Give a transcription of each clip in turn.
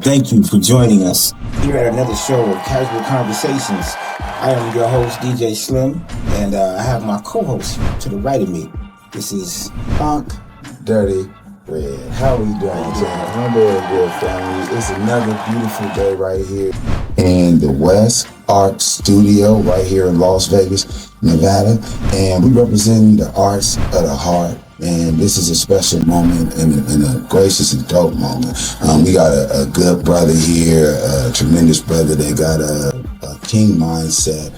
Thank you for joining us here at another show of Casual Conversations. I am your host, DJ Slim, and I have my co-host to the right of me. This is Funk Dirty Red. How are you doing today? I'm doing good, family. It's another beautiful day right here in the West Art Studio right here in Las Vegas, Nevada, and we represent the arts of the heart. And this is a special moment and a gracious and dope moment. We got a good brother here, a tremendous brother that got a king mindset,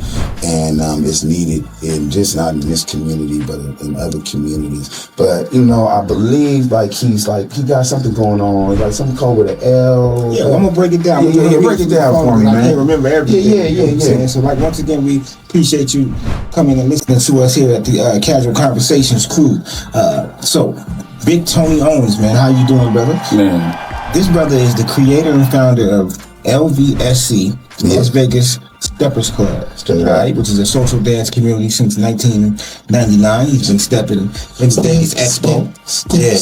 and it's needed in just not in this community, but in other communities. But you know, I believe he got something going on, like something called with an L. Yeah, well, I'm gonna break it down. Yeah, break it down for me, man. I can't remember everything. Yeah. So, like, once again, we appreciate you coming and listening to us here at the Casual Conversations crew. So, Big Tony Owens, man, how you doing, brother? Man, this brother is the creator and founder of LVSC, Las Vegas Steppers Club, right, which is a social dance community since 1999. He's been stepping in Stage Expo.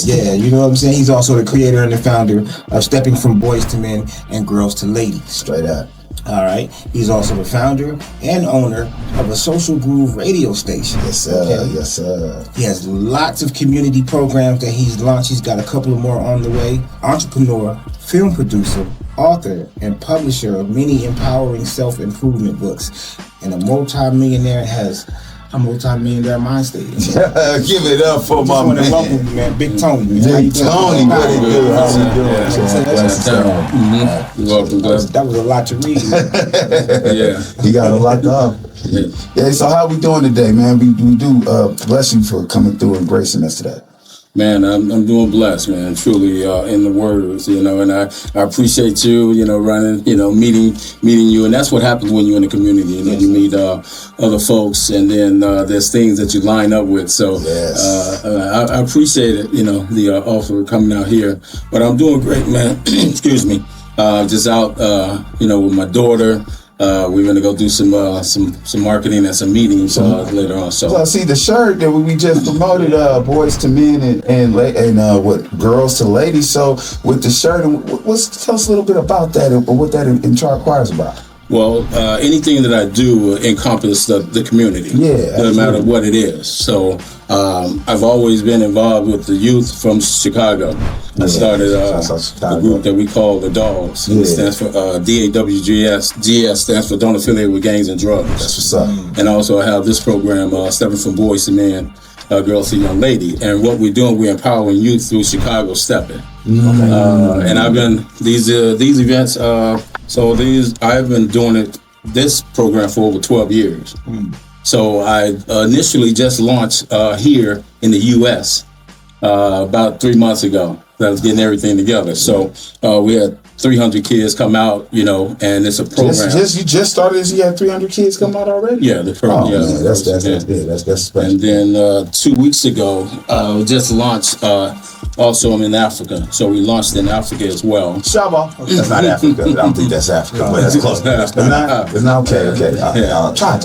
Yeah, you know what I'm saying? He's also the creator and the founder of Stepping from Boys to Men and Girls to Ladies. Straight up. All right. He's also the founder and owner of a Social Groove radio station. Yes, sir. Okay? Yes, sir. He has lots of community programs that he's launched. He's got a couple of more on the way. Entrepreneur, film producer, author, and publisher of many empowering self-improvement books. And a multi-millionaire mind state. Give it up for my man. Welcome you, man. Big Tony. Big Tony, what it do? How you doing? Welcome. That was a lot to read. Yeah. You got a lot up. Yeah, so how we doing today, man? We do bless you for coming through and gracing us today. Man, I'm doing blessed, man, truly, in the words, you know, and I appreciate you, you know, running, you know, meeting you. And that's what happens when you're in the community, you know, you meet other folks, and then there's things that you line up with. So I appreciate it, you know, the offer coming out here. But I'm doing great, man. Excuse me. Just out, you know, with my daughter. We're gonna go do some marketing and some meetings later on. So I see the shirt that we just promoted, boys to men and what girls to ladies. So with the shirt, tell us a little bit about that and what that inquires about. Well, anything that I do encompasses the community. Yeah, no matter what it is. So I've always been involved with the youth from Chicago. I started a group that we call the Dogs. It stands for DAWGS. GS stands for Don't Affiliate with Gangs and Drugs. That's what's up. And also I have this program, Stepping from Boys to Men, Girls to Young Lady. And what we're doing, we're empowering youth through Chicago stepping. And I've been these events. I've been doing this program for over 12 years. So I initially just launched here in the U.S. About 3 months ago. I was getting everything together. So we had 300 kids come out, you know, and it's a program. You just started this. You had 300 kids come out already. Yeah, the program. Man, that's good. That's special. And then 2 weeks ago, we just launched. Also, I'm in Africa, so we launched in Africa as well. Shaba. That's not Africa. I don't think that's Africa, but that's close. It's not okay. I'll try.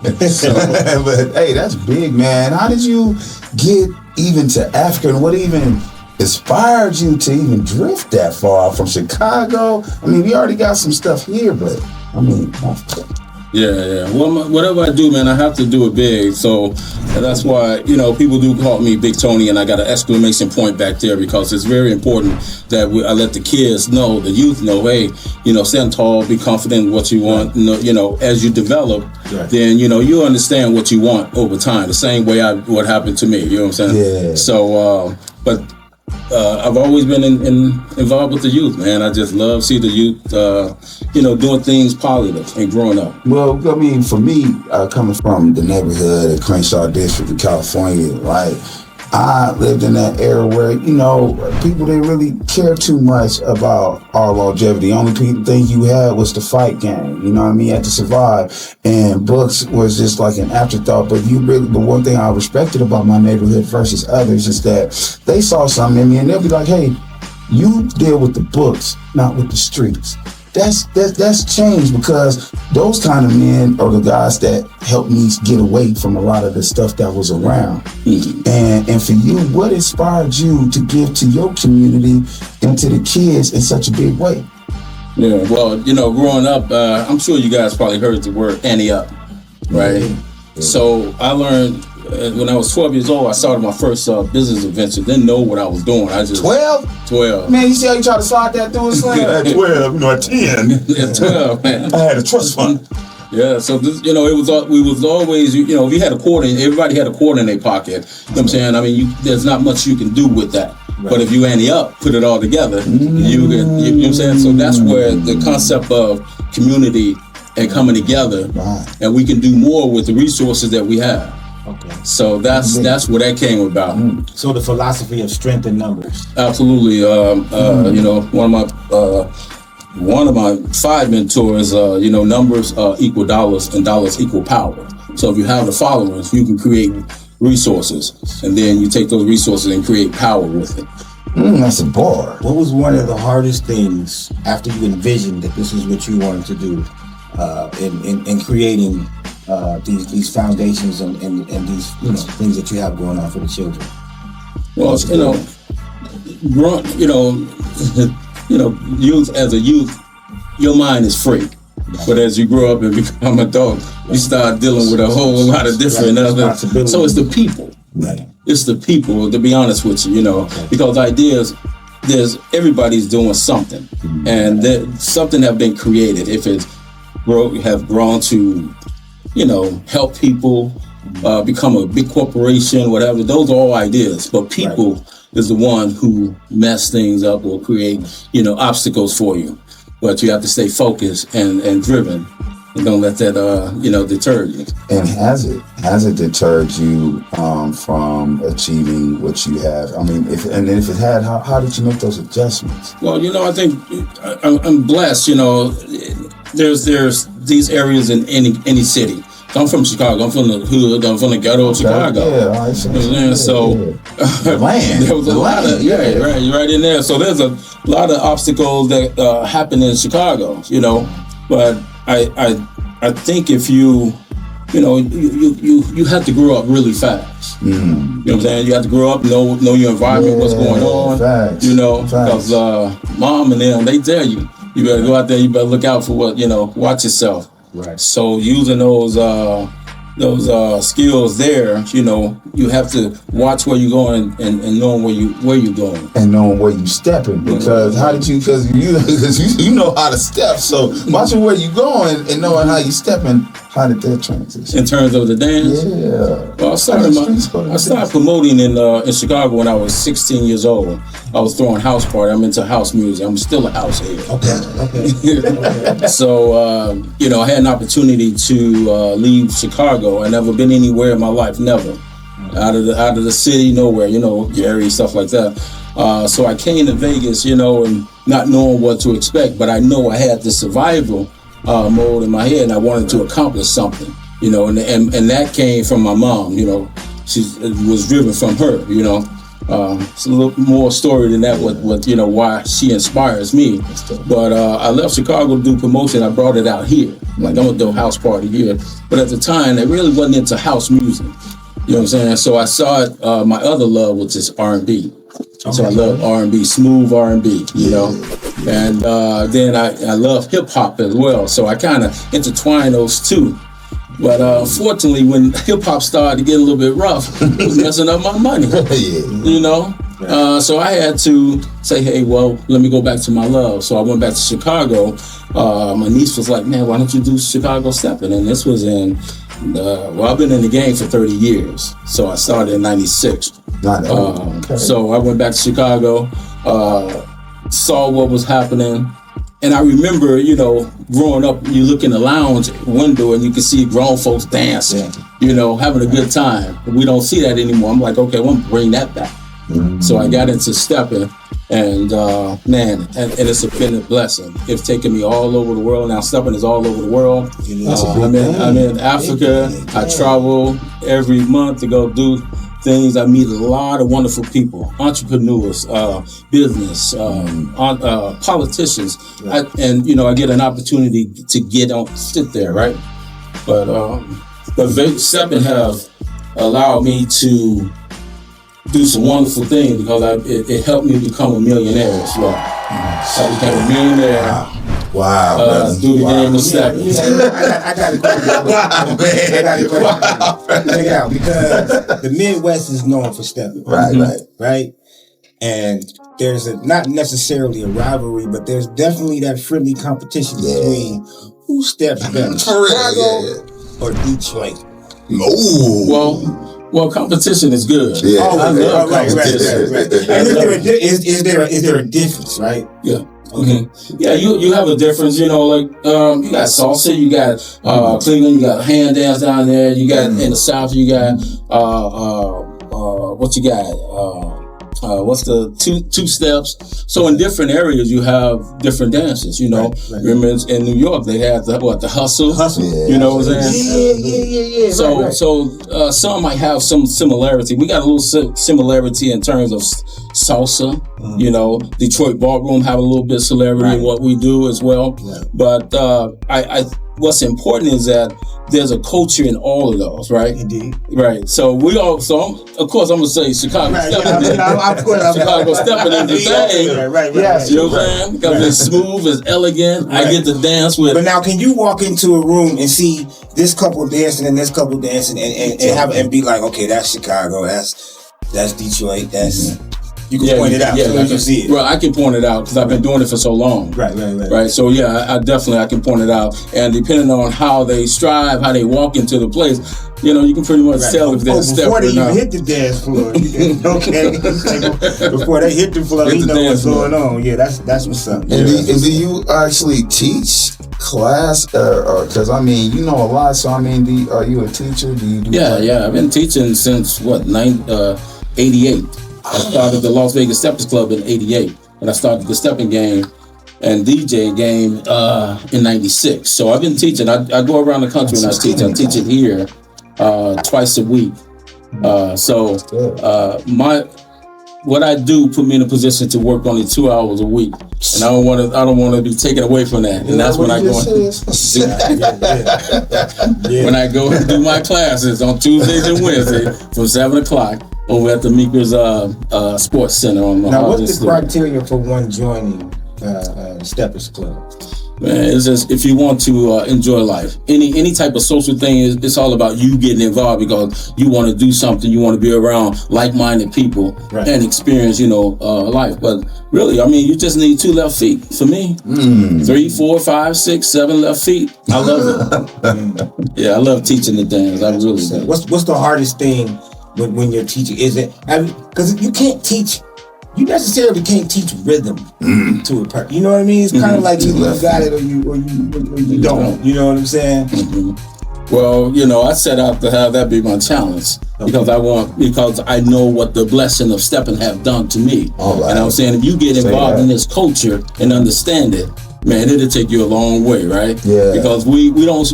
But hey, that's big, man. How did you get even to Africa, and what even inspired you to even drift that far from Chicago? I mean, we already got some stuff here, but I mean, Yeah. Well, whatever I do, man, I have to do it big. So that's why, you know, people do call me Big Tony, and I got an exclamation point back there because it's very important that I let the kids know, the youth know, hey, you know, stand tall, be confident in what you want. You know, as you develop, then, you know, you understand what you want over time. The same way what happened to me. You know what I'm saying? Yeah. So, but I've always been involved with the youth, man. I just love see the youth, you know, doing things positive and growing up. Well, I mean, for me, coming from the neighborhood in Crenshaw District in California, right? I lived in that era where, you know, people didn't really care too much about our longevity. The only thing you had was the fight game. You know what I mean? You had to survive. And books was just like an afterthought. But one thing I respected about my neighborhood versus others is that they saw something in me and they'll be like, hey, you deal with the books, not with the streets. that's changed, because those kind of men are the guys that helped me get away from a lot of the stuff that was around. And for you, what inspired you to give to your community and to the kids in such a big way? Yeah, well, growing up, I'm sure you guys probably heard the word Annie Up, right? Yeah. So I learned when I was 12 years old, I started my first business adventure. Didn't know what I was doing. I just 12. Man, you see how you try to slide that through a slam? At 12, at 10. At 12, man. I had a trust fund. Yeah, so this, we was always, if you had a quarter, everybody had a quarter in their pocket. You know what I'm saying? I mean, there's not much you can do with that. Right. But if you ante up, put it all together, you know what I'm saying? So that's where the concept of community and coming together, and we can do more with the resources that we have. Okay. So that's where that came about. So the philosophy of strength in numbers. Absolutely. One of my 5 mentors, numbers equal dollars and dollars equal power. So if you have the followers, you can create resources, and then you take those resources and create power with it. That's a bar. What was one of the hardest things after you envisioned that this is what you wanted to do in creating these foundations and these things that you have going on for the children? Well, youth, as a youth, your mind is free. But as you grow up and become an adult, you start dealing with a whole lot of different other. So it's the people. Right. It's the people, to be honest with you, because ideas, everybody's doing something, and something have been created. If it's have grown to, help people, become a big corporation, whatever. Those are all ideas, but people is the one who mess things up or create, obstacles for you. But you have to stay focused and driven, and don't let that, deter you. And has it deterred you from achieving what you have? I mean, if it had, how did you make those adjustments? Well, I think I'm blessed. There's these areas in any city. I'm from Chicago. I'm from the hood. I'm from the ghetto of Chicago. The land. There was a lot of right. You're right in there. So there's a lot of obstacles that happen in Chicago. But I think if you have to grow up really fast. You know what I'm saying? You have to grow up, know your environment, what's going on. Facts. Because mom and them, they tell you better go out there. You better look out for what watch yourself. Right. So using those skills there, you have to watch where you're going and knowing where you're going and knowing where you're stepping. Because because you know how to step. So watching where you're going and knowing how you're stepping. How did that transition? In terms of the dance? Yeah. Well, I started promoting in Chicago when I was 16 years old. I was throwing house party. I'm into house music. I'm still a house head. Okay. So, I had an opportunity to leave Chicago. I never been anywhere in my life, never. Out of the city, nowhere, Gary, stuff like that. So I came to Vegas, and not knowing what to expect, but I know I had the survival mode in my head, and I wanted to accomplish something, and that came from my mom. She was driven from her. It's a little more story than that. What why she inspires me. But I left Chicago to do promotion. I brought it out here. Like, I'm gonna do a house party here. But at the time, I really wasn't into house music. You know what I'm saying? So I saw it. My other love was just R&B. So I love R&B, smooth R&B, And then I love hip-hop as well. So I kind of intertwine those two. But unfortunately, when hip-hop started to get a little bit rough, it was messing up my money, So I had to say, hey, well, let me go back to my love. So I went back to Chicago. My niece was like, man, why don't you do Chicago Steppin'? And this was in, I've been in the game for 30 years. So I started in 96. So I went back to Chicago, saw what was happening. And I remember, growing up, you look in the lounge window and you can see grown folks dancing, having a good time. We don't see that anymore. I'm like, okay, I want to bring that back. So I got into stepping, and it's been a blessing. It's taken me all over the world. Now stepping is all over the world. I'm in Africa. I travel every month to go do things. I meet a lot of wonderful people, entrepreneurs, business, politicians, and I get an opportunity to sit there, right? But stepping have allowed me to do some wonderful things because it helped me become a millionaire as well. I became a millionaire. Wow. Through the game of stepping. I got a question. Check it out, because the Midwest is known for stepping. Right? And there's not necessarily a rivalry, but there's definitely that friendly competition between who steps better, Chicago or Detroit. Well, competition is good. Yeah. I love competition. Right. And is there a difference, right? Yeah. Okay. Yeah, you have a difference, you got salsa, you got Cleveland, you got hand dance down there, you got in the South, you got what you got? What's the two steps? So in different areas you have different dances, Right. Remember in New York they had the hustle. You know what I'm saying? Yeah. So some might have some similarity. We got a little similarity in terms of salsa. Detroit ballroom have a little bit of celebrity in what we do as well. Right. But I what's important is that there's a culture in all of those, right? Indeed. Right. So of course I'm gonna say Chicago stepping. Chicago stepping in the thing. Right. Yes. You know what I'm saying? Because it's smooth, it's elegant. Right. I get to dance with. But now, can you walk into a room and see this couple dancing and this couple dancing and be like, okay, that's Chicago, that's Detroit, that's. You can point it out as soon as you see it. Well, I can point it out because I've been doing it for so long. Right. So yeah, I can point it out, and depending on how they strive, how they walk into the place, you can pretty much tell if they're a step or not. Before they even hit the dance floor, before they hit the floor, you know what's going on. Yeah, that's what's up. And do you actually teach class, or because a lot? So are you a teacher? Do you do? Yeah. I've been teaching since 88. I started the Las Vegas Steppers Club in 88, and I started the stepping game and DJ game in 96. So I've been teaching. I go around the country and I teach. I teach it here twice a week. What I do put me in a position to work only 2 hours a week, and I don't want to be taken away from that. And that's when I go. When I go and do my classes on Tuesdays and Wednesdays from 7:00 over at the Meeker's Sports Center on Now, what's the criteria for one joining Steppers Club? Man, it's just if you want to enjoy life. Any type of social thing, it's all about you getting involved because you want to do something. You want to be around like-minded people and experience, life. But really, you just need 2 left feet. For me, 3, 4, 5, 6, 7 left feet. I love it. Yeah, I love teaching the dance. I really do. What's the hardest thing when you're teaching? Is it because you can't teach? You necessarily can't teach rhythm to a person. You know what I mean? It's kind of like either you got it or you don't. You know what I'm saying? Well, I set out to have that be my challenge because I know what the blessing of stepping have done to me. And I'm saying if you get involved in this culture and understand it, man, it'll take you a long way, right? Yeah. Because we don't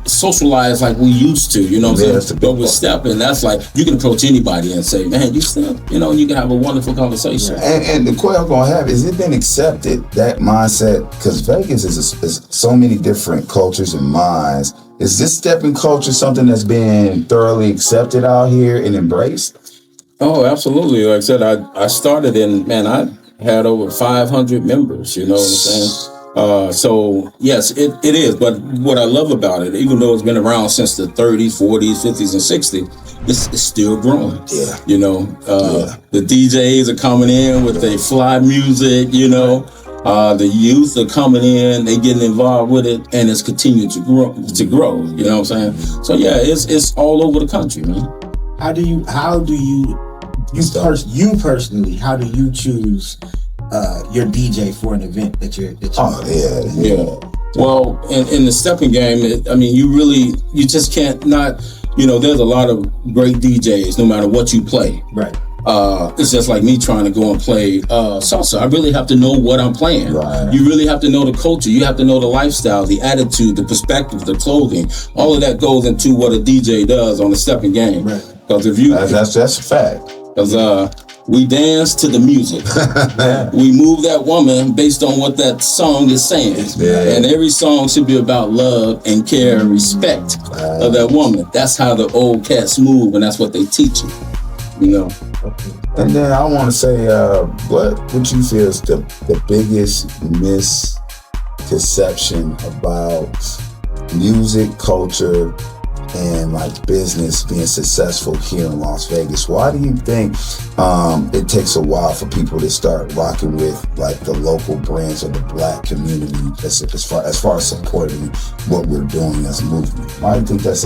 socialize like we used to, you know what I'm saying? But with stepping, that's like you can approach anybody and say, man, you step, and you can have a wonderful conversation. And the question I'm gonna have, is it been accepted, that mindset? Because Vegas is so many different cultures and minds. Is this stepping culture something that's been thoroughly accepted out here and embraced? Oh, absolutely. Like I said, I started I had over 500 members, you know what I'm saying? So yes, it is. But what I love about it, even though it's been around since the 30s, 40s, 50s, and 60s, it's still growing. Yeah. The DJs are coming in with their fly music. The youth are coming in, they getting involved with it, and it's continued to grow. You know what I'm saying? So yeah, it's all over the country, man. How do you personally? How do you choose your DJ for an event that you're yeah. Well, in the stepping game, you just can't not. There's a lot of great DJs, no matter what you play. Right. It's just like me trying to go and play salsa. I really have to know what I'm playing. Right. You really have to know the culture. You have to know the lifestyle, the attitude, the perspective, the clothing. All of that goes into what a DJ does on the stepping game. Right. Because if you, that's a fact. because we dance to the music. We move that woman based on what that song is saying. Yeah. And every song should be about love and care and respect of that woman. That's how the old cats move, and that's what they teach you. You know. And then I want to say, what you feel is the biggest misconception about music, culture, and like business being successful here in Las Vegas? Why do you think it takes a while for people to start rocking with like the local brands or the Black community as far as supporting what we're doing as a movement? Why do you think that's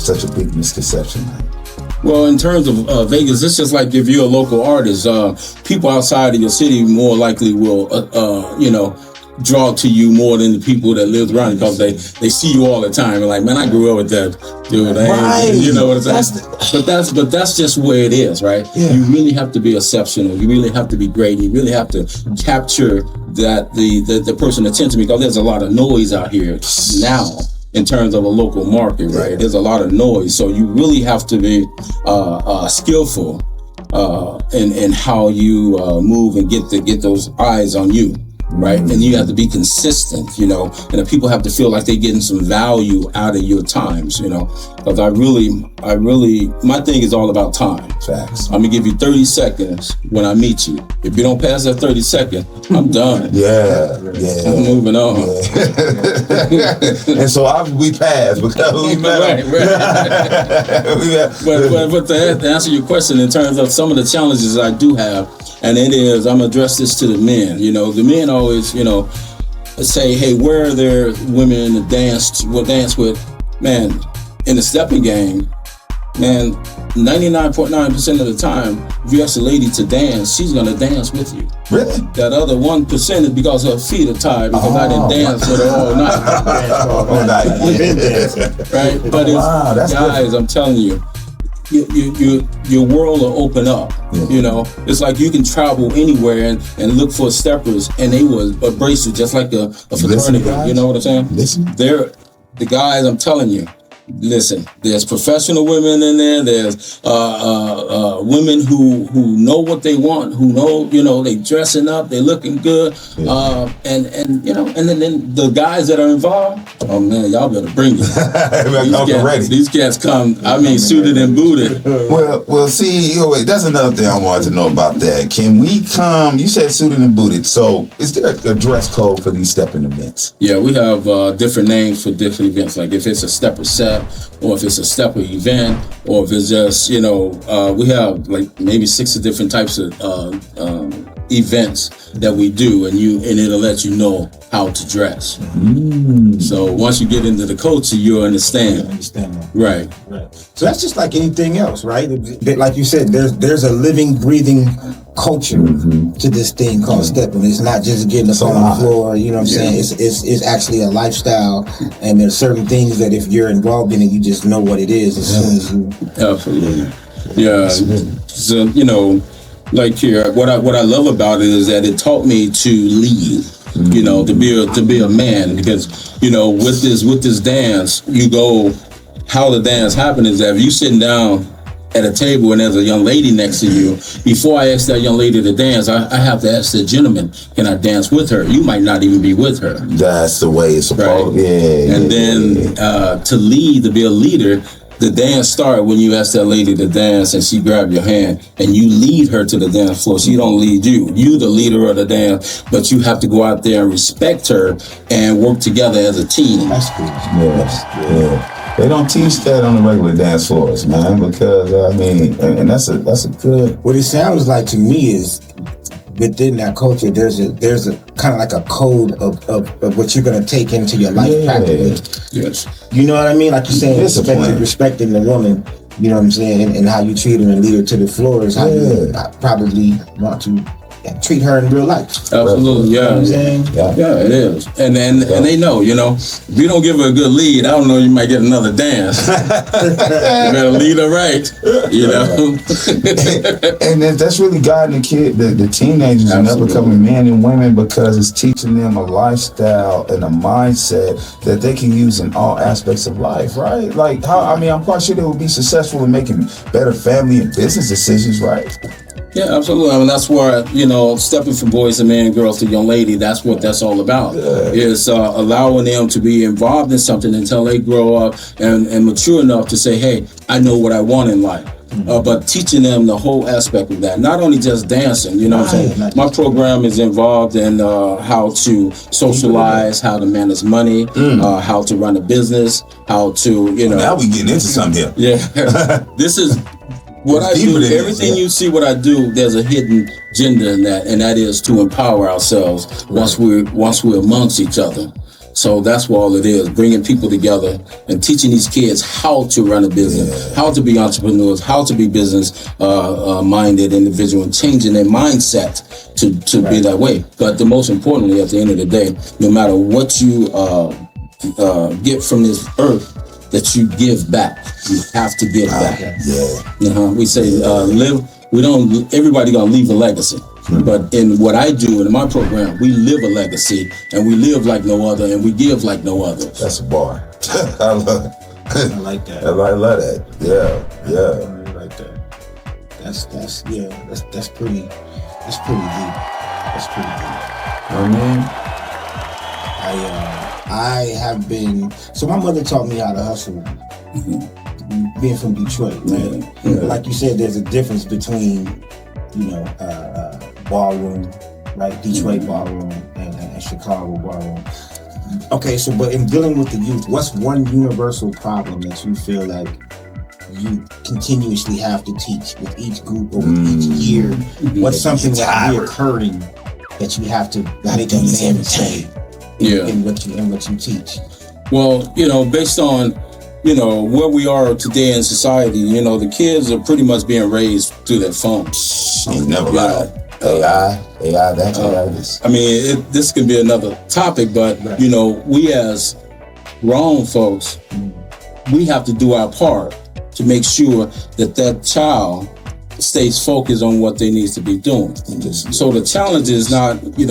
such a big misconception? Well, in terms of Vegas, it's just like if you're a local artist, people outside of your city more likely will, draw to you more than the people that live around, because they see you all the time and like, man, I grew up with that dude. Right. You know what I'm saying? But that's just where it is, right? Yeah. You really have to be exceptional. You really have to be great. You really have to capture that the person attention, because there's a lot of noise out here now. In terms of a local market, right? There's a lot of noise. So you really have to be skillful in how you move and get those eyes on you, right? And you have to be consistent, and the people have to feel like they're getting some value out of your times, because I really, my thing is all about time. Facts. I'm gonna give you 30 seconds when I meet you. If you don't pass that 30 seconds, I'm done. Yeah. I'm moving on. Yeah. And so we passed because we met. Right. But to answer your question in terms of some of the challenges I do have, and it is, I'm gonna address this to the men. The men always, say, hey, where are there women to dance with? Man, in the stepping game, man, 99.9% of the time, if you ask a lady to dance, she's gonna dance with you. Really? That other 1% is because her feet are tired, because I didn't dance with her all night. Right? But it's, guys, I'm telling you, your world will open up. It's like you can travel anywhere and look for steppers, and they will embrace you just like a fraternity. You know what I'm saying? Listen. They're the guys, I'm telling you. Listen, there's professional women in there. There's women who know what they want, who know, they dressing up, they looking good, and then the guys that are involved. Oh man, y'all better bring it. These cats come. I mean, suited and booted. Well, see, wait, that's another thing I wanted to know about that. Can we come? You said suited and booted. So, is there a dress code for these stepping events? Yeah, we have different names for different events. Like if it's a stepper set, or if it's a stepper event, or if it's just, we have like maybe 6 different types of events that we do, and it'll let you know how to dress. So once you get into the culture, you'll understand. Right. So that's just like anything else, right? Like you said, there's a living, breathing culture to this thing called stepping. It's not just getting up on the floor, you know what I'm saying? It's actually a lifestyle, and there's certain things that if you're involved in it, you just know what it is as soon as you... Absolutely. Yeah. So, like here, what I love about it is that it taught me to lead, to be a man, because, with this dance, how the dance happens is that if you sitting down at a table and there's a young lady next to you, before I ask that young lady to dance, I have to ask the gentleman, can I dance with her? You might not even be with her. That's the way it's supposed to be. And then to lead, to be a leader, the dance starts when you ask that lady to dance and she grab your hand and you lead her to the dance floor. She don't lead you. You the leader of the dance, but you have to go out there and respect her and work together as a team. That's cool. Yeah. They don't teach that on the regular dance floors, man, because, and that's a good... What it sounds like to me is within that culture, there's a kind of like a code of what you're going to take into your life practically. Yes. You know what I mean? Like you're saying, respecting the woman, you know what I'm saying, and how you treat her and lead her to the floor is how you probably want to treat her in real life. Absolutely, You know yeah. what I'm saying? Yeah, it is. And they know, if you don't give her a good lead, I don't know, you might get another dance. You better lead her right, And that's really guiding the teenagers and upcoming men and women, because it's teaching them a lifestyle and a mindset that they can use in all aspects of life, right? Like I'm quite sure they will be successful in making better family and business decisions, right? Yeah, absolutely. I mean, that's where, stepping from boys to men, girls to young lady, that's what that's all about. Is allowing them to be involved in something until they grow up and mature enough to say, hey, I know what I want in life. But teaching them the whole aspect of that, not only just dancing, what I'm saying? My program is involved in how to socialize, how to manage money, how to run a business, how to, Now we getting into something here. Yeah. This is what I do. Everything you see what I do, there's a hidden agenda in that, and that is to empower ourselves once we're amongst each other. So that's what all it is, bringing people together and teaching these kids how to run a business, how to be entrepreneurs, how to be business-minded individual, and changing their mindset to be that way. But the most importantly, at the end of the day, no matter what you get from this earth, that you give back. You have to give back. We say everybody gonna leave a legacy. But in what I do in my program, we live a legacy, and we live like no other, and we give like no other. That's a bar. I love it. I like that. I love that. Yeah. I like that. That's pretty deep. That's pretty deep. I have been, so my mother taught me how to hustle, being from Detroit, right? Like you said, there's a difference between, ballroom, right? Detroit ballroom and Chicago ballroom. Okay, so but in dealing with the youth, what's one universal problem that you feel like you continuously have to teach with each group or with each year? What's something that's reoccurring that you have to make them say in what you teach? Well, based on where we are today in society, the kids are pretty much being raised through their phones. You never lied. AI, that's AI. I mean, this could be another topic, but we as grown folks, we have to do our part to make sure that child stays focused on what they need to be doing. So the challenge is not, you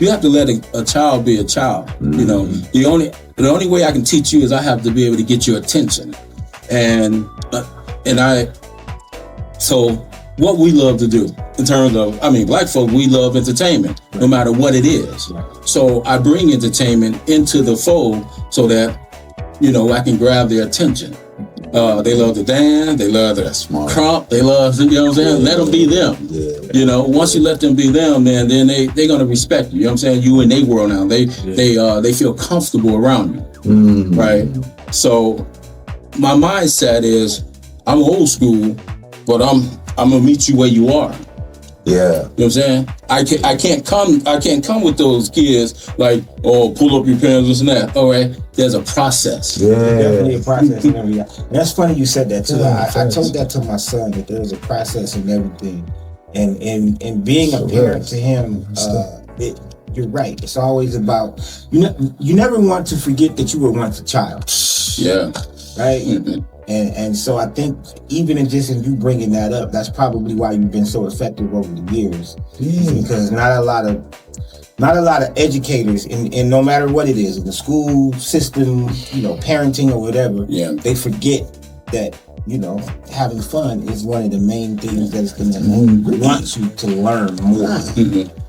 have to let a child be a child. The only way I can teach you is I have to be able to get your attention. So what we love to do in terms of, black folk, we love entertainment, no matter what it is. So I bring entertainment into the fold so that, I can grab their attention. They love to dance, they love to crump, they love, let them be them. Once you let them be them, then they're gonna respect you. You in their world now. They feel comfortable around you. Right? So my mindset is, I'm old school, but I'm gonna meet you where you are. Yeah. You know what I'm saying? I can't come with those kids like, oh, pull up your pants, this and that. All right. There's a process. Yeah. Definitely a process and everything. And that's funny you said that too. I told that to my son, that there's a process and everything. And being a parent to him, you're right. It's always about, you never want to forget that you were once a child. Yeah. Right? Mm-hmm. And so I think even in you bringing that up, that's probably why you've been so effective over the years. Because not a lot of educators, and no matter what it is, in the school system, parenting or whatever, they forget that, having fun is one of the main things that's going to want you to learn more.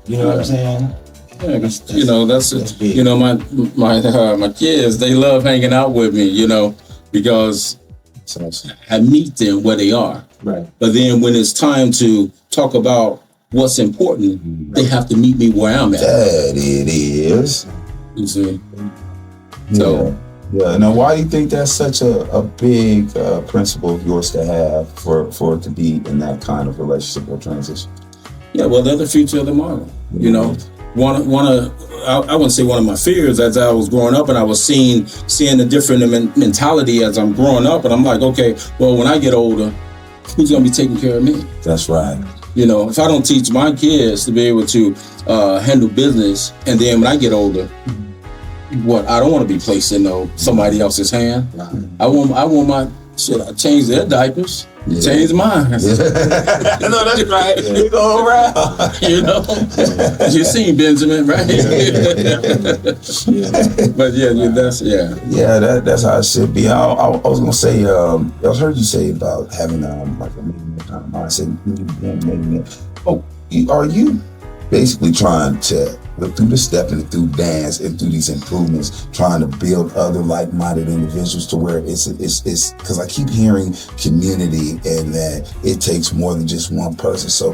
You know what I'm saying? Yeah, that's big. My kids, they love hanging out with me, because I meet them where they are. Right. But then when it's time to talk about what's important, they have to meet me where I'm at. That it is. You see? So, Now, why do you think that's such a big principle of yours to have for it to be in that kind of relationship or transition? Yeah, well, they're the future of the model. I wouldn't say one of my fears as I was growing up, and I was seeing the different mentality as I'm growing up, and I'm like, okay, well, when I get older, who's gonna be taking care of me? That's right. You know, if I don't teach my kids to be able to handle business, and then when I get older, I don't want to be placed in somebody else's hand. I want my shit. I change their diapers, change mine. No, that's right. You go around. You know, you seen Benjamin, right? But that's how it should be. I was gonna say, I heard you say about having like a medium kind of mindset. Are you basically trying to look through the stepping and through dance and through these improvements, trying to build other like-minded individuals to where it's because I keep hearing community and that it takes more than just one person. So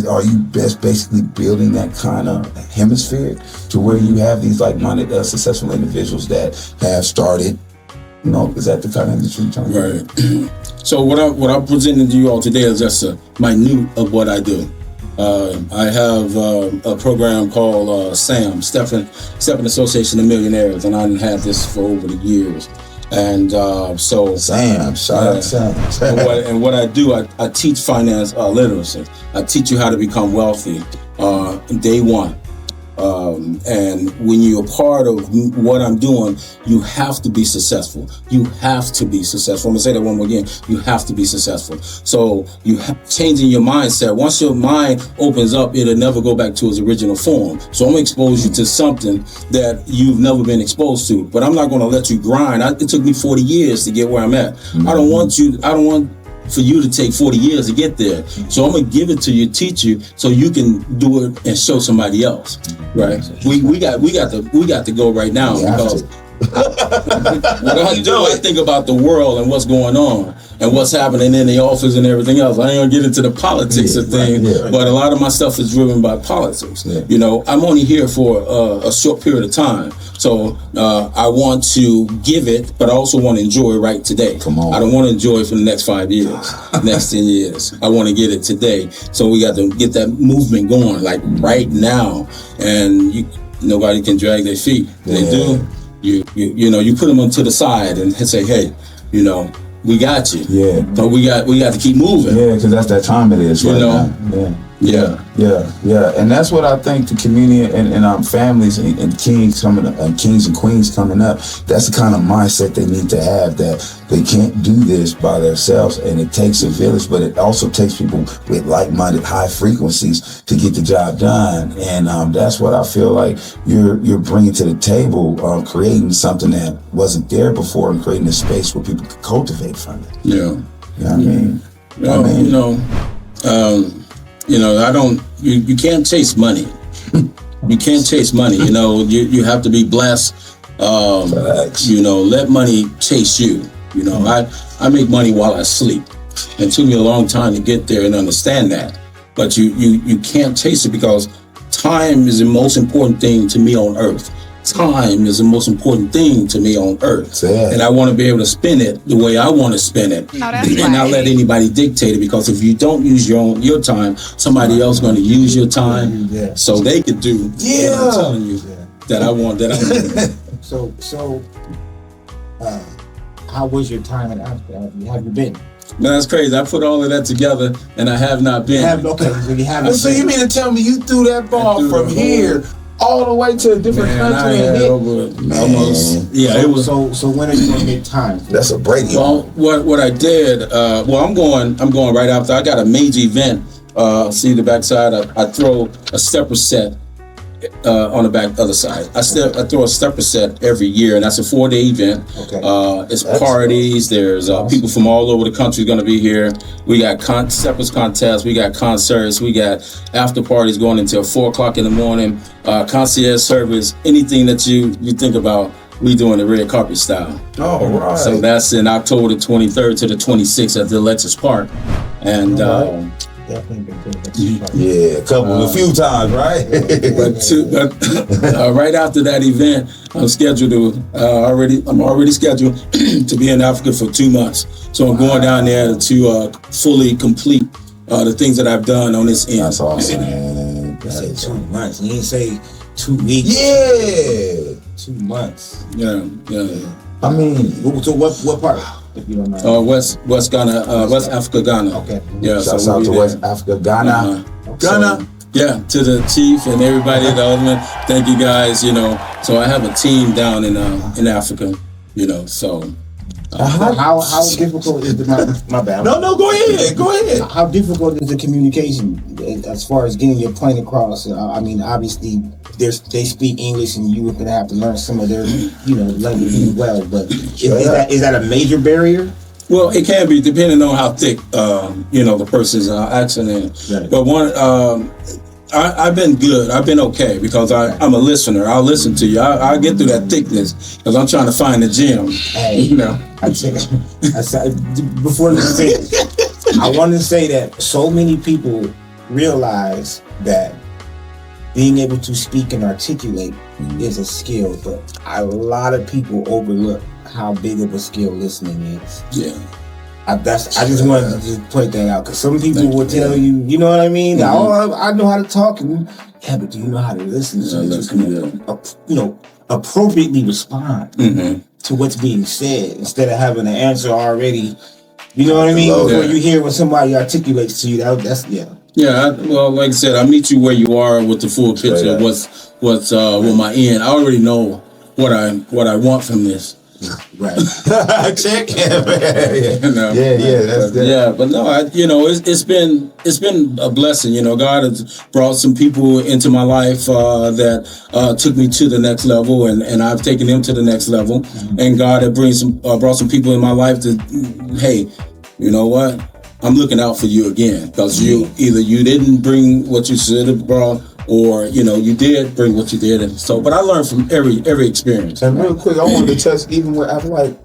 are you basically building that kind of hemisphere to where you have these like-minded successful individuals that have started, is that the kind of industry you're trying to do? Right. So what I'm presenting to you all today is just a minute of what I do. I have a program called SAM, Stepping Association of Millionaires, and I've had this for over the years. And so Sam, shout out Sam. and what I do, I teach finance literacy. I teach you how to become wealthy day one. And when you're a part of what I'm doing, you have to be successful. You have to be successful. I'm gonna say that one more again. You have to be successful. So changing your mindset. Once your mind opens up, it'll never go back to its original form. So I'm gonna expose you to something that you've never been exposed to. But I'm not gonna let you grind. It took me 40 years to get where I'm at. I don't want for you to take 40 years to get there. So I'm gonna give it to you, teach you, so you can do it and show somebody else. Right? We got to go right now because what I do, I think about the world and what's going on and what's happening in the office and everything else. I ain't gonna get into the politics of things, but a lot of my stuff is driven by politics. You know, I'm only here for a short period of time. So I want to give it, but I also want to enjoy it right today. Come on. I don't want to enjoy it for the next 5 years, next 10 years. I want to get it today. So we got to get that movement going, like right now. And nobody can drag their feet. They do. You put them onto the side and say, hey, we got you. Yeah. But we got to keep moving. Yeah, because that's that time it is right now. Yeah. And that's what I think the community and families and kings and queens coming up, that's the kind of mindset they need to have, that they can't do this by themselves, and it takes a village, but it also takes people with like-minded high frequencies to get the job done. And that's what I feel like you're bringing to the table, creating something that wasn't there before and creating a space where people could cultivate from it. Yeah. You know what I mean? You can't chase money. You can't chase money. You have to be blessed. Let money chase you. I make money while I sleep. It took me a long time to get there and understand that. But you can't chase it, because time is the most important thing to me on earth. Time is the most important thing to me on earth. And I want to be able to spend it the way I want to spend it. And not let anybody dictate it, because if you don't use your time, somebody else is going to use your time so they could do what I'm telling you that I want. So how was your time in Africa? Have you been? Man, that's crazy. I put all of that together and I have not been. So you haven't. So you mean to tell me you threw that ball from here all the way to a different country and hit? Almost. Yeah, it was. So when are you gonna get time? That's a break. Well, what I did. I'm going right after. I got a major event. See the backside. I throw a stepper set on the back other side. I throw a stepper set every year, and that's a 4-day event. Okay. It's parties. There's people from all over the country going to be here. We got steppers contests. We got concerts. We got after parties going until 4:00 in the morning. Concierge service. Anything that you think about, we doing the red carpet style. Oh, right. So that's in October the 23rd to the 26th at the Alexis Park, and. A few times, right? but right after that event, I'm scheduled to I'm already scheduled to be in Africa for 2 months. So I'm going down there to fully complete the things that I've done on this end. That's awesome, man. You said 2 months. You didn't say 2 weeks. Yeah. 2 months. Yeah. I mean, so what part? if you don't mind. West Ghana, West Africa, Ghana. Okay. Yeah. Shouts out to West Africa, Ghana. Ghana. Yeah, to the chief and everybody, the ultimate. Thank you guys. So I have a team down in Africa. So. How difficult is my bad? No, go ahead. How difficult is the communication as far as getting your point across? I mean, obviously, they speak English, and you are going to have to learn some of their, language as well. But is that a major barrier? Well, it can be depending on how thick, the person's accent is. Right. But I've been good. I've been okay because I'm a listener. I'll listen to you. I'll get through that thickness because I'm trying to find the gem. Hey, before you say it, I want to say that so many people realize that being able to speak and articulate is a skill, but a lot of people overlook how big of a skill listening is. Yeah. I just wanted to just point that out because some people will tell you, you know what I mean? Mm-hmm. Oh, I know how to talk, but do you know how to listen so that you can, appropriately respond to what's being said instead of having an answer already? You know what I mean? Before you hear what somebody articulates to you, that's. Yeah, well, like I said, I meet you where you are with the full picture of what's with my end. I already know what I want from this. Right. Check. Yeah, that's that. Yeah, but no, it's been a blessing. God has brought some people into my life that took me to the next level, and I've taken them to the next level. Mm-hmm. And God had brought some people in my life that, hey, you know what? I'm looking out for you again because you didn't bring what you should have brought, or you did bring what you did, and so. But I learned from every experience. And real quick, I wanted to touch even with I'm like,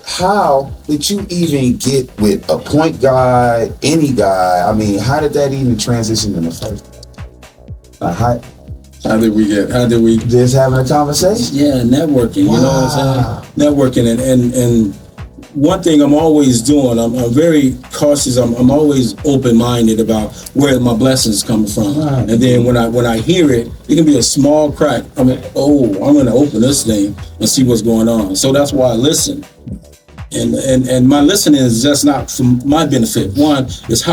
how did you even get with a point guy, any guy? I mean, how did that even transition in the first place? How did we just having a conversation? Yeah, networking. Wow. You know what I'm saying? Networking and one thing I'm always doing, I'm very cautious. I'm always open-minded about where my blessings come from. Right. And then when I hear it can be a small crack. I'm going to open this thing and see what's going on. So that's why I listen. And my listening is just not for my benefit. One is if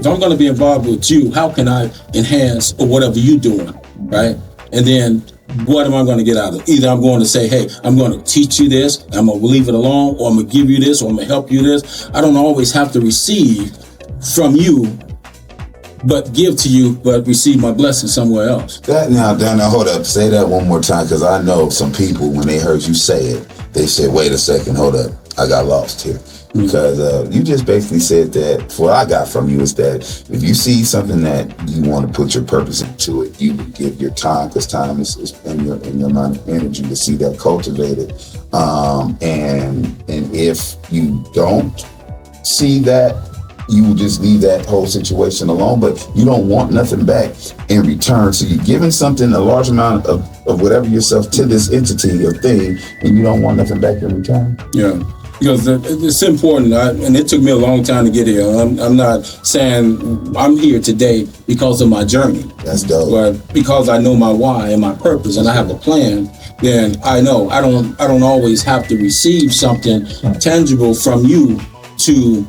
I'm going to be involved with you, how can I enhance or whatever you're doing, right? And then what am I going to get out of it? Either I'm going to say, hey, I'm going to teach you this, I'm going to leave it alone, or I'm going to give you this, or I'm going to help you this. I don't always have to receive from you, but give to you, but receive my blessing somewhere else. Now, hold up. Say that one more time, because I know some people, when they heard you say it, they said, wait a second, hold up. I got lost here. Because you just basically said that what I got from you is that if you see something that you want to put your purpose into it, you would give your time, because time is in your amount of energy to see that cultivated. And if you don't see that, you will just leave that whole situation alone, but you don't want nothing back in return. So you're giving something, a large amount of whatever yourself to this entity or thing, and you don't want nothing back in return. Yeah. Because it's important, and it took me a long time to get here. I'm not saying I'm here today because of my journey. That's dope. But because I know my why and my purpose, and I have a plan, then I know I don't always have to receive something tangible from you to,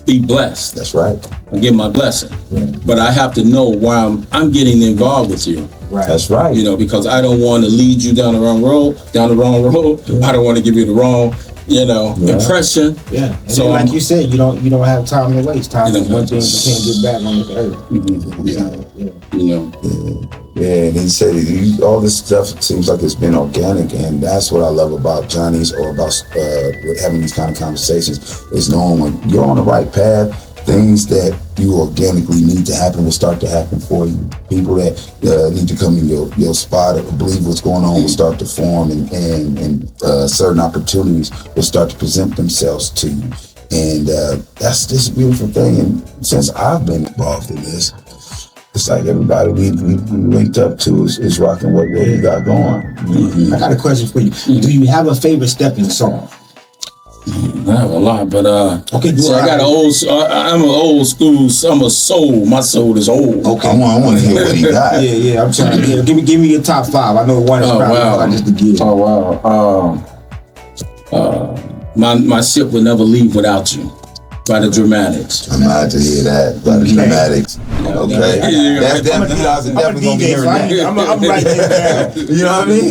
be blessed. That's right. And get my blessing. Yeah. But I have to know why I'm getting involved with you. Right. That's right. Because I don't want to lead you down the wrong road. Yeah. I don't want to give you the wrong, impression. Yeah. And so like you said, you don't have time to waste. Time is one thing you can't get back on this earth. Yeah, and he said all this stuff seems like it's been organic, and that's what I love about Johnny's or about having these kind of conversations, is knowing when you're on the right path, things that you organically need to happen will start to happen for you. People that need to come in your spot or believe what's going on will start to form, and certain opportunities will start to present themselves to you. And that's just a beautiful thing. And since I've been involved in this, it's like everybody we linked up to is rocking what we got going. Mm-hmm. I got a question for you. Mm-hmm. Do you have a favorite stepping song? I have a lot, but okay. So I got I'm an old school. I'm a soul. My soul is old. Okay, I want to hear what he got. Yeah. I'm trying to give me your top 5. I know one is probably hard just to get. Oh wow. My ship will never leave without you. By the Dramatics. I'm glad to hear that. By the Dramatics. Okay. That's definitely, you guys are definitely going to be hearing that. I'm writing it down. You know what I mean?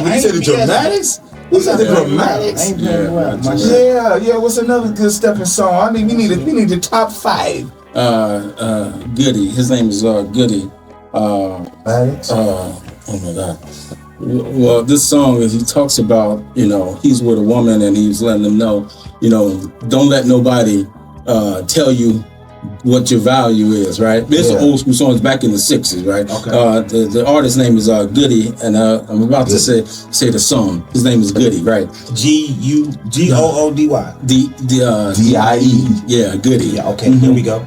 When you said the Dramatics? You said the Dramatics? Yeah. What's another good stepping song? I mean, we need the top 5. Goody. His name is Goody. Maddox? Oh my God. Well, this song is he talks about, he's with a woman and he's letting them know, don't let nobody tell you what your value is, right? This is an old school song. It's back in the 60s, right? Okay. The artist's name is Goody, and I'm about to say the song. His name is Goody, right? Goody. D-I-E. Yeah, Goody. Yeah, okay. Here we go.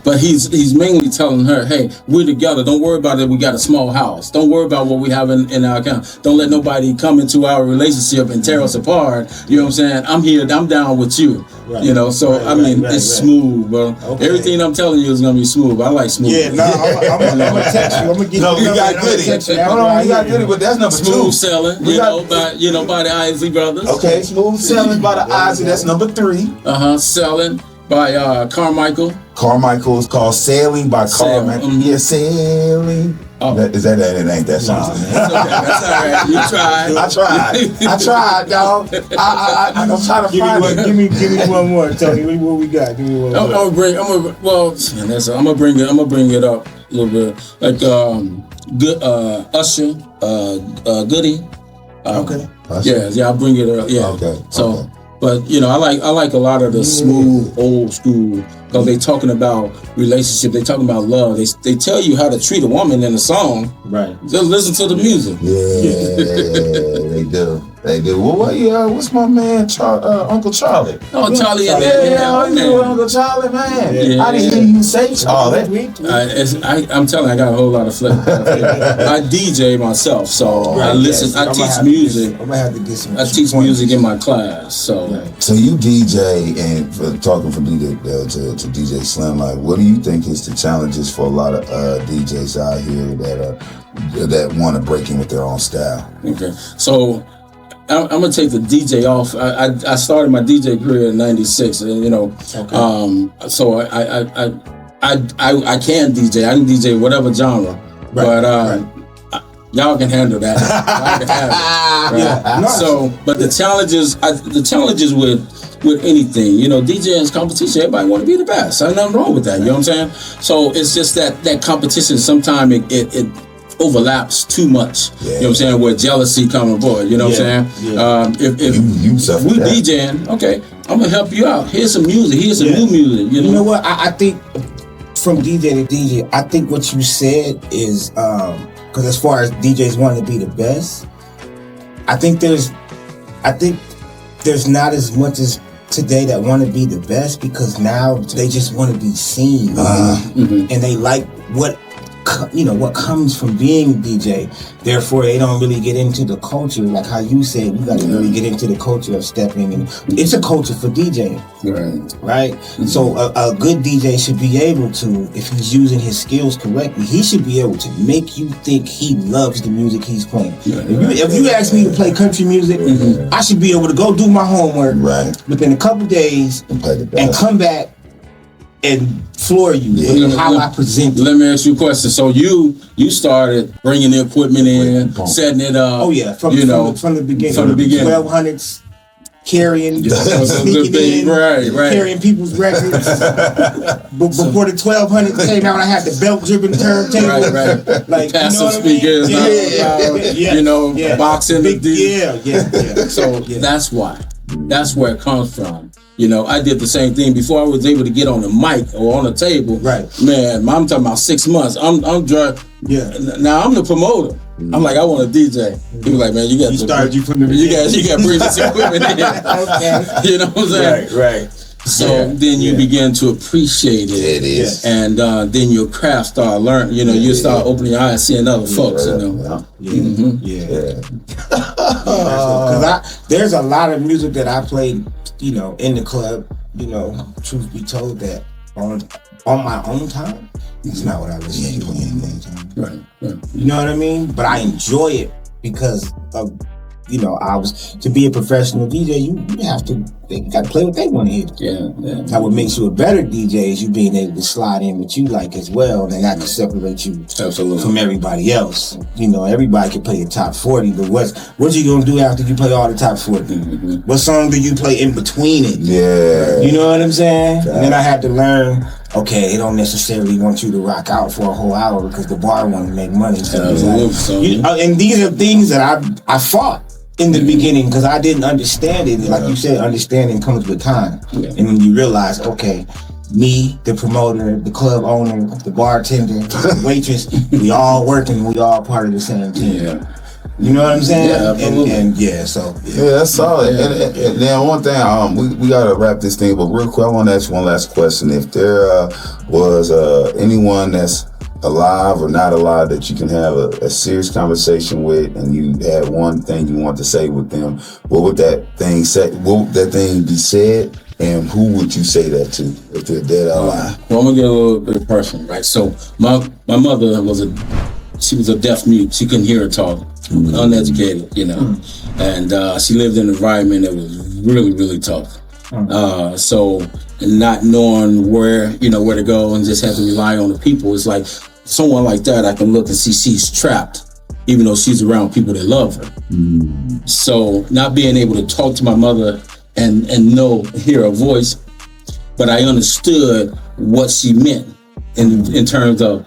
But he's mainly telling her, hey, we're together. Don't worry about it. We got a small house. Don't worry about what we have in our account. Don't let nobody come into our relationship and tear us apart. You know what I'm saying? I'm here. I'm down with you. Right. It's smooth, bro. Okay. Everything I'm telling you is gonna be smooth. I like smooth. Yeah, I'm gonna text you. I'm gonna get you. We got Goody. Hold on, we got Goody, but that's number 2. Smooth selling, by the Isley Brothers. Okay, smooth selling by the Isley. That's number 3. Selling by Carmichael. Carmichael is called Sailing by Carmichael. Yeah, Sailing. Oh. Is that it? Ain't that song? That's all right. You tried. I tried, dog. I'm trying to find it. Give me one more, Tony. What we got? Give me one more. I'm gonna bring it up a little bit. Like Usher, Goody. Okay. Yeah, I'll bring it up. Yeah. Okay. So. But I like a lot of the smooth old school because they talking about relationship, they talking about love. They tell you how to treat a woman in the song. Right. Just listen to the music. Yeah, they do. Well, what's my man, Uncle Charlie? Oh, Charlie. Uncle Charlie, man. Yeah. I didn't hear you say Charlie. I'm telling you, I got a whole lot of flavor. I DJ myself, so I listen. I teach music. I'm gonna have to get some. I teach music in my class, so. So you DJ, and talking from DJ to DJ Slim, like, what do you think is the challenges for a lot of DJs out here that want to break in with their own style? Okay, so. I'm gonna take the DJ off. I started my DJ career in '96, and so I can DJ. I can DJ whatever genre, but y'all can handle that. I can handle it, right? Yeah. Nice. So, but the challenges with anything, DJ is competition. Everybody want to be the best. There's nothing wrong with that. You know what I'm saying? So it's just that competition. Sometimes it overlaps too much. Yeah. You know what I'm saying? Where jealousy come aboard. You know what I'm saying? Yeah. If we DJing, okay, I'm gonna help you out. Here's some music. Here's some new music. You know what? I think from DJ to DJ, I think what you said is because as far as DJs wanting to be the best, I think there's not as much as today that want to be the best because now they just want to be seen and they like what comes from being a DJ. Therefore, they don't really get into the culture, like how you said. You got to really get into the culture of stepping, and it's a culture for DJing, right? Mm-hmm. So a good DJ should be able to, if he's using his skills correctly, he should be able to make you think he loves the music he's playing. If you ask me to play country music, I should be able to go do my homework within a couple days and come back and floor you how I present it. Let me ask you a question. So you started bringing the equipment in, setting it up. Oh yeah, from the beginning. From the beginning. 1200s, carrying, sneaking in, carrying people's records. Before the 1200s came out, I had the belt dripping turntable. Like passive speakers, boxing. So that's why. That's where it comes from. I did the same thing before I was able to get on the mic or on the table. Right. Man, I'm talking about 6 months. I'm drunk. Yeah. Now I'm the promoter. I'm like, I want a DJ. He was like, man, you got to bring this equipment in. Okay. You know what I'm saying? Right. So then you begin to appreciate it. It is. And then your craft start learning. You start opening your eyes, seeing other folks. Because there's a lot of music that I played, in the club. Truth be told, that on my own time, it's not what I listen to on my own time. Right. You know what I mean? But I enjoy it because of you know, to be a professional DJ, you got to play what they want to hear. Yeah. Now, what makes you a better DJ is you being able to slide in what you like as well, and that can separate you from everybody else. You know, everybody can play the top 40, but what you gonna do after you play all the top 40? Mm-hmm. What song do you play in between it? Yeah. You know what I'm saying? And then I had to learn, okay, they don't necessarily want you to rock out for a whole hour because the bar want to make money. So and these are things that I fought in the beginning because I didn't understand it. Like you said, understanding comes with time. Yeah. And when you realize, okay, me, the promoter, the club owner, the bartender, the waitress, we all working, we all part of the same team. Yeah. You know what I'm saying? Yeah, that's solid. And then one thing, we gotta wrap this thing, but real quick, I want to ask one last question. If there was anyone that's alive or not alive that you can have a serious conversation with, and you had one thing you want to say with them, what would that thing say? What would that thing be said? And who would you say that to if they're dead or alive? Well, I'm gonna get a little bit personal, right? So my mother was a deaf mute. She couldn't hear or talk, uneducated, you know, and she lived in an environment that was really, really tough. So not knowing where to go and just have to rely on the people. It's like someone like that, I can look and see she's trapped, even though she's around people that love her. So not being able to talk to my mother and hear her voice, but I understood what she meant in terms of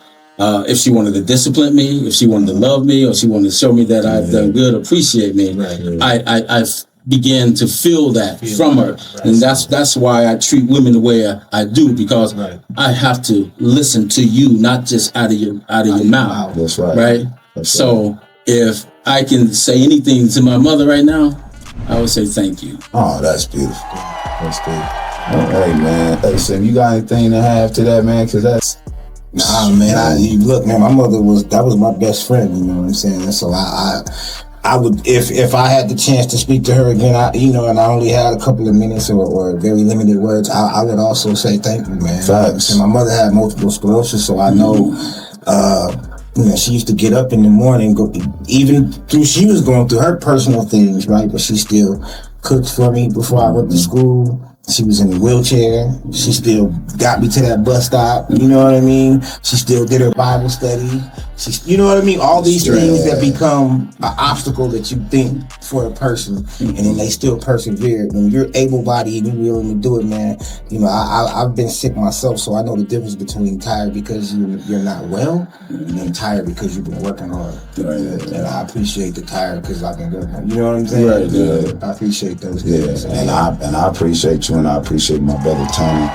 if she wanted to discipline me, if she wanted to love me, or she wanted to show me that I've done good, appreciate me. I began to feel that from her, and that's why I treat women the way I do, because I have to listen to you, not just out of your mouth. That's right. Right. So if I can say anything to my mother right now, I would say thank you. Oh, that's beautiful. That's good. Hey man, hey Sim, you got anything to have to that, man? Because that's. Nah, man. Look, man. My mother was my best friend. You know what I'm saying? So I would, if I had the chance to speak to her again, and I only had a couple of minutes or very limited words, I would also say thank you, man. Facts. And my mother had multiple sclerosis, so I know, she used to get up in the morning, she was going through her personal things, right? But she still cooked for me before I went to school. She was in a wheelchair. She still got me to that bus stop. You know what I mean? She still did her Bible study. You know what I mean? All these things that become an obstacle that you think for a person, and then they still persevere. When you're able-bodied and you're willing to do it, man. I've been sick myself, so I know the difference between tired because you're not well, and then tired because you've been working hard. Right. And I appreciate the tired because I've been working. You know what I'm saying? Right. Yeah. I appreciate those things. And I appreciate you, and I appreciate my brother Tony,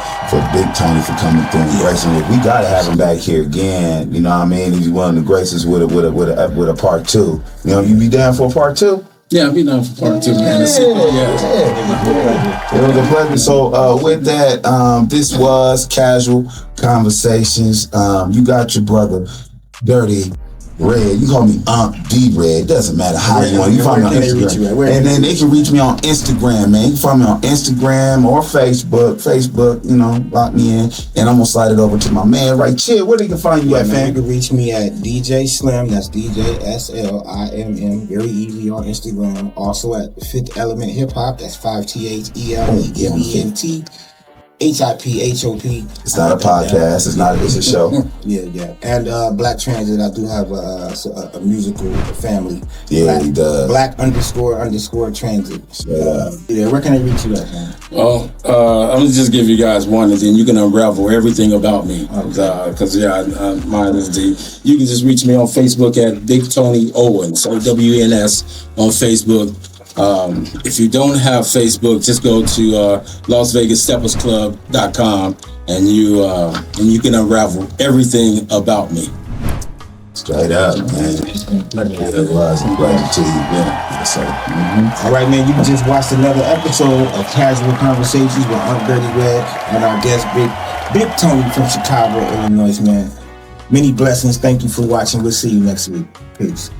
Big Tony, for coming through and gracing it. We gotta have him back here again. You know what I mean? If you willing to grace us with a part 2, you be down for a part 2? Yeah, I'll be down for part 2, man. It was a pleasure. So with that, this was Casual Conversations. You got your brother Dirty Red. You call me D Red. Doesn't matter how you want. You find me on Instagram. And then they can reach me on Instagram, man. You can find me on Instagram or Facebook. Lock me in. And I'm gonna slide it over to my man right here. Where they can find you at, fam? You can reach me at DJ Slim. That's DJ SLIMM. Very easy on Instagram. Also at Fifth Element HipHop. That's 5THELEMENT. HIPHOP. It's not a podcast. It's a show. Yeah. And Black Transit, I do have a musical family. Yeah, he does. Black __ Transit. Where can I reach you at, man? Well, I'm gonna just give you guys one, and then you can unravel everything about me. Because mine is you can just reach me on Facebook at Big Tony Owens, WNS on Facebook. If you don't have Facebook, just go to LasVegasSteppersClub.com and you can unravel everything about me. Straight up, man. It was a pleasure to you, man. Yes, sir. All right, man. You just watched another episode of Casual Conversations with Dirty Red and our guest, Big Tony from Chicago, Illinois, man. Many blessings. Thank you for watching. We'll see you next week. Peace.